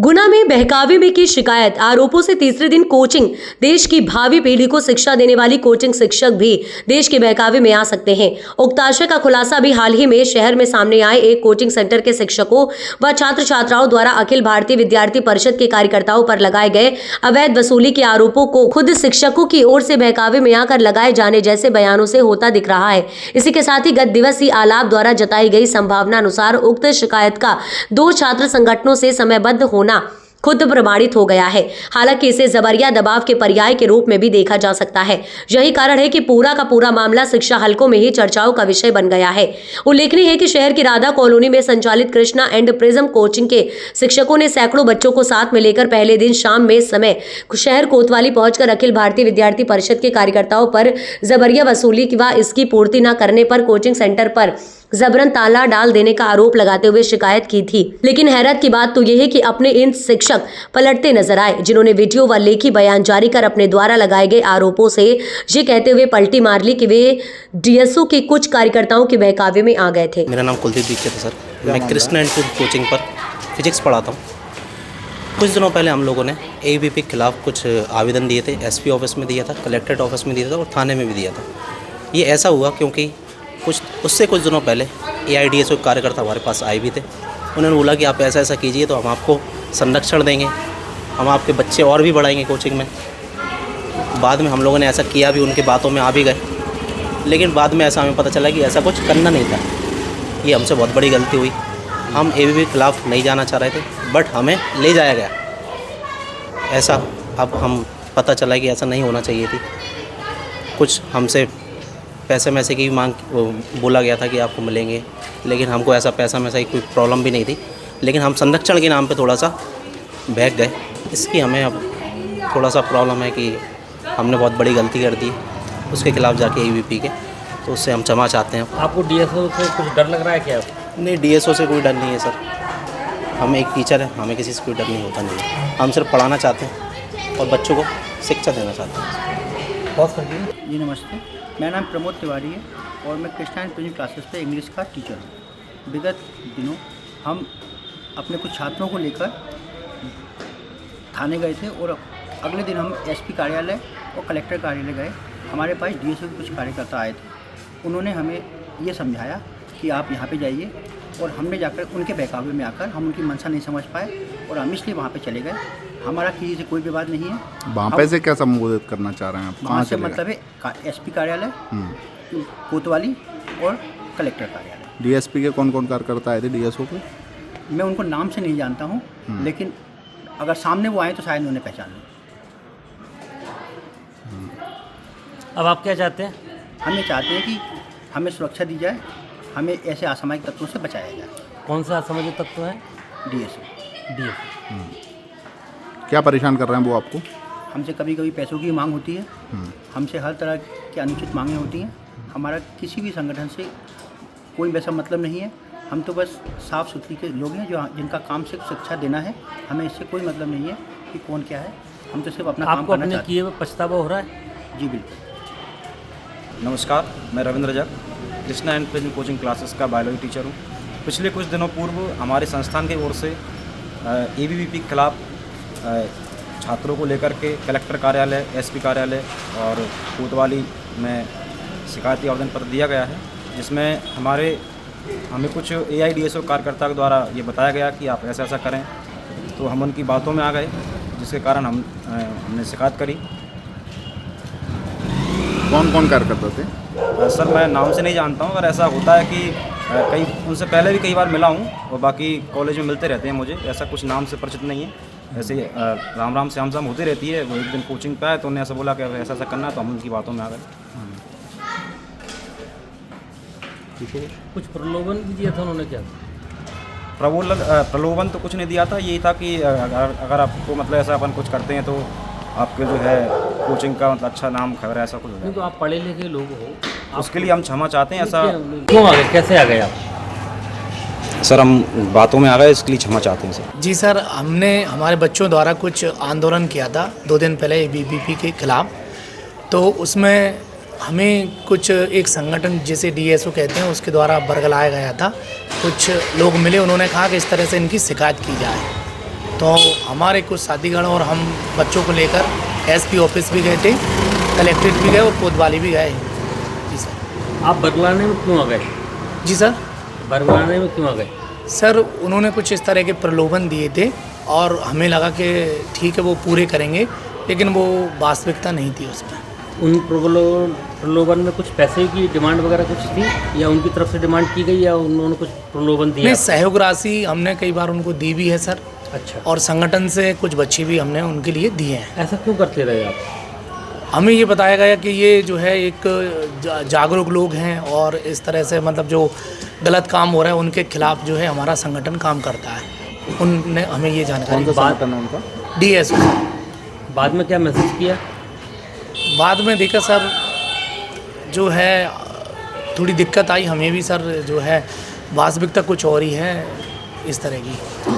गुना में बहकावे में की शिकायत, आरोपों से तीसरे दिन कोचिंग। देश की भावी पीढ़ी को शिक्षा देने वाली कोचिंग शिक्षक भी देश के बहकावे में आ सकते हैं। उक्त आशय का खुलासा भी हाल ही में शहर में सामने आए एक कोचिंग सेंटर के शिक्षकों व छात्र छात्राओं द्वारा अखिल भारतीय विद्यार्थी परिषद के कार्यकर्ताओं पर लगाए गए अवैध वसूली के आरोपों को खुद शिक्षकों की ओर से बहकावे में आकर लगाए जाने जैसे बयानों से होता दिख रहा है। इसी के साथ ही गत दिवस ही आलाप द्वारा जताई गई संभावना अनुसार उक्त शिकायत का 2 छात्र संगठनों से समयबद्ध होना खुद प्रमाणित हो गया है। हालांकि इसे जबरिया दबाव के पर्याय के रूप में भी देखा जा सकता है। यही कारण है कि पूरा का पूरा मामला शिक्षा हलकों में ही चर्चाओं का विषय बन गया है। उल्लेखनीय है कि शहर की राधा कॉलोनी में संचालित कृष्णा एंड प्रिज्म कोचिंग के शिक्षकों ने सैकड़ों बच्चों को साथ में लेकर पहले दिन शाम में समय शहर कोतवाली पहुंचकर अखिल भारतीय विद्यार्थी परिषद के कार्यकर्ताओं पर जबरिया वसूली व इसकी पूर्ति न करने पर कोचिंग सेंटर पर जबरन ताला डाल देने का आरोप लगाते हुए शिकायत की थी। लेकिन हैरत की बात तो यह है कि अपने इन शिक्षक पलटते नजर आए, जिन्होंने वीडियो व लेखी बयान जारी कर अपने द्वारा लगाए गए आरोपों से ये कहते हुए पलटी मार ली कि वे डीएसओ के कुछ कार्यकर्ताओं के बहकावे में आ गए थे। मेरा नाम कुलदीप दीक्षित है सर। मैं कृष्णा एंड प्रिज्म कोचिंग पर फिजिक्स पढ़ाता हूँ। कुछ दिनों पहले हम लोगों ने एबीवीपी के खिलाफ कुछ आवेदन दिए थे। एसपी ऑफिस में दिया था, कलेक्ट्रेट ऑफिस में दिया था और थाने में भी दिया था। ये ऐसा हुआ क्योंकि कुछ दिनों पहले एआईडीएसओ कार्यकर्ता हमारे पास आए भी थे। उन्होंने बोला कि आप ऐसा ऐसा कीजिए तो हम आपको संरक्षण देंगे, हम आपके बच्चे और भी बढ़ाएंगे कोचिंग में। बाद में हम लोगों ने ऐसा किया भी, उनकी बातों में आ भी गए। लेकिन बाद में ऐसा हमें पता चला कि ऐसा कुछ करना नहीं था। ये हमसे बहुत बड़ी गलती हुई। हम एबीवीपी के खिलाफ नहीं जाना चाह रहे थे, बट हमें ले जाया गया। ऐसा अब हम पता चला कि ऐसा नहीं होना चाहिए थी। कुछ हमसे पैसे में से की मांग बोला गया था कि आपको मिलेंगे, लेकिन हमको ऐसा पैसा में से कोई प्रॉब्लम भी नहीं थी। लेकिन हम संरक्षण के नाम पे थोड़ा सा बहक गए। इसकी हमें अब थोड़ा सा प्रॉब्लम है कि हमने बहुत बड़ी गलती कर दी उसके खिलाफ जाके एबीवीपी के, तो उससे हम क्षमा चाहते हैं। आपको डीएसओ से कुछ डर लग रहा है क्या? नहीं, डीएसओ से कोई डर नहीं है सर। हम एक टीचर हैं, हमें किसी से कोई डर नहीं होता नहीं है। हम सिर्फ पढ़ाना चाहते हैं और बच्चों को शिक्षा देना चाहते हैं। बहुत सही जी नमस्ते, मेरा नाम प्रमोद तिवारी है और मैं कृष्णा एंड प्रिज्म क्लासेस पे इंग्लिश का टीचर हूँ। विगत दिनों हम अपने कुछ छात्रों को लेकर थाने गए थे और अगले दिन हम एसपी कार्यालय और कलेक्टर कार्यालय गए। हमारे पास डीएसओ के कुछ कार्यकर्ता आए थे। उन्होंने हमें ये समझाया कि आप यहाँ पे जाइए, और हमने जाकर उनके बहकावे में आकर हम उनकी मंशा नहीं समझ पाए और हम इसलिए वहाँ पे चले गए। हमारा किसी से कोई विवाद नहीं है। वहाँ पे से क्या संबोधित करना चाह रहे हैं आप? वहाँ से मतलब है एसपी कार्यालय, कोतवाली और कलेक्टर कार्यालय। डीएसपी के कौन कौन कार्यकर्ता आए थे डीएसओ के? मैं उनको नाम से नहीं जानता हूँ, लेकिन अगर सामने वो आए तो शायद उन्हें पहचान लें। अब आप क्या चाहते हैं? हम ये चाहते हैं कि हमें सुरक्षा दी जाए, हमें ऐसे असामाजिक तत्वों से बचाया जाए। कौन सा असामाजिक तत्व है? डीएसओ। क्या परेशान कर रहे हैं वो आपको? हमसे कभी कभी पैसों की मांग होती है, हमसे हर तरह की अनुचित मांगें होती हैं। हमारा किसी भी संगठन से कोई वैसा मतलब नहीं है। हम तो बस साफ़ सुथरी के लोग हैं जो जिनका काम सिर्फ शिक्षा देना है। हमें इससे कोई मतलब नहीं है कि कौन क्या है। हम तो सिर्फ अपना काम करना चाहते हैं। आपको किए हुए पछतावा हो रहा है? जी बिल्कुल। नमस्कार, मैं Ravindra Jag Krishna and Prism coaching classes का बायोलॉजी टीचर हूँ। पिछले कुछ दिनों पूर्व हमारे संस्थान की ओर से एबीवीपी के खिलाफ छात्रों को लेकर के कलेक्टर कार्यालय, एसपी कार्यालय और कोतवाली में शिकायती आवेदन पत्र दिया गया है, जिसमें हमें कुछ एआईडीएसओ कार्यकर्ता के द्वारा ये बताया गया कि आप ऐसा ऐसा करें। तो हम उनकी बातों में आ गए, जिसके कारण हमने शिकायत करी। कौन कौन कार्यकर्ता थे? सर मैं नाम से नहीं जानता हूँ, अगर ऐसा होता है कि कई उनसे पहले भी कई बार मिला हूँ और बाकी कॉलेज में मिलते रहते हैं मुझे, ऐसा कुछ नाम से परिचित नहीं है। ऐसे राम राम श्याम श्याम होती रहती है। वो एक दिन कोचिंग पे आए तो उन्होंने ऐसा बोला कि ऐसा ऐसा करना है, तो हम उनकी बातों में आ गए। कुछ प्रलोभन भी दिया था उन्होंने? क्या प्रलोभन तो कुछ नहीं दिया था। यही था कि अगर आपको मतलब ऐसा अपन कुछ करते हैं तो आपके जो है कोचिंग का मतलब अच्छा नाम खबर ऐसा कुछ हो नहीं, तो आप पढ़े लिखे लोग हो, उसके लिए हम क्षमा चाहते हैं। ऐसा क्यों आ गए, कैसे आ गए आप? सर हम बातों में आ गए, इसके लिए क्षमा चाहते हैं सर। जी सर, हमने हमारे बच्चों द्वारा कुछ आंदोलन किया था 2 दिन पहले एबीवीपी के खिलाफ। तो उसमें हमें कुछ एक संगठन जिसे डीएसओ कहते हैं उसके द्वारा बरगलाया गया था। कुछ लोग मिले, उन्होंने कहा कि इस तरह से इनकी शिकायत की जाए। तो हमारे कुछ साथीगण और हम बच्चों को लेकर एसपी ऑफिस भी गए थे, कलेक्ट्रेट भी गए और कोतवाली भी गए। जी सर। आप बरगलाने में क्यों आ गए? जी सर। बरगलाने में क्यों आ गए? सर उन्होंने कुछ इस तरह के प्रलोभन दिए थे और हमें लगा कि ठीक है वो पूरे करेंगे, लेकिन वो वास्तविकता नहीं थी उसमें। उन प्रलोभन में कुछ पैसे की डिमांड वगैरह कुछ थी, या उनकी तरफ से डिमांड की गई, या उन्होंने कुछ प्रलोभन दिया? नहीं, सहयोग राशि हमने कई बार उनको दी भी है सर, अच्छा। और संगठन से कुछ बच्चे भी हमने उनके लिए दिए हैं। ऐसा क्यों करते रहे आप? हमें ये बताया गया कि ये जो है एक जागरूक लोग हैं और इस तरह से मतलब जो गलत काम हो रहा है उनके खिलाफ जो है हमारा संगठन काम करता है। उनने हमें ये जानकारी उनका DSO। बाद में क्या मैसेज किया? बाद में देखा सर जो है थोड़ी दिक्कत आई हमें भी सर, जो है वास्तविकता कुछ और ही है इस तरह की।